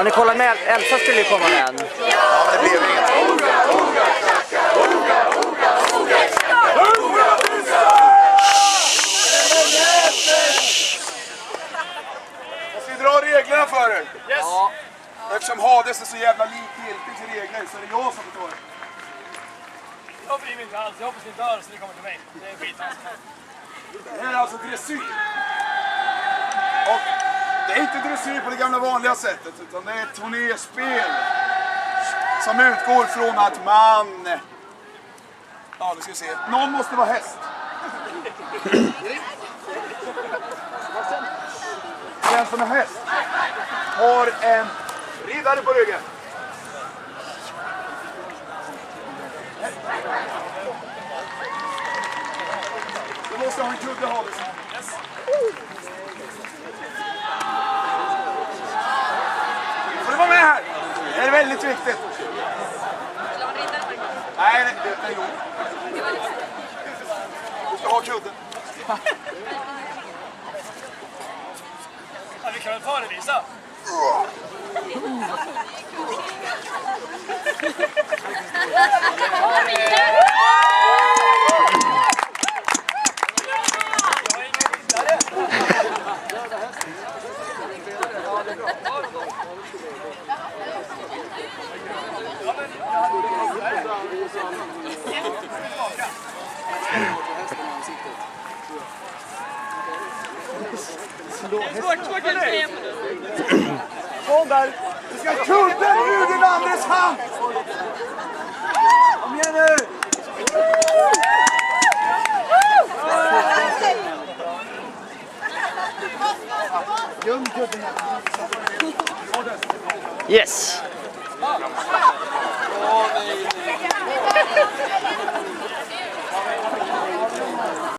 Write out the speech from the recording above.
Har ni kollat med? Elsa skulle ju komma med en. Ja, men det blev inget. Ska vi dra reglerna för er? Yes. Ja. Eftersom Hades är så jävla likgiltig till regler så är det jag som får ta det. Jag bryr mig inte alls. Jag hoppas ni dör så ni kommer till mig. Det är skit. Det här är alltså dressyr. Och det är inte dressyr på det gamla vanliga sättet utan det är ett turnerspel som utgår från att man... Ja, nu ska vi se. Någon måste vara häst. Den som är häst har en riddare på ryggen. Du måste ha en kudde, Hades. Yes. Får du vara med här? Det är väldigt viktigt. Nej, det är jo. Du ska ha kudden. Ja, vi kan väl ta det, Lisa. Kom där! Du ska ha kudden ur din andres hand! Kom igen nu! Göm kudden här. Yes.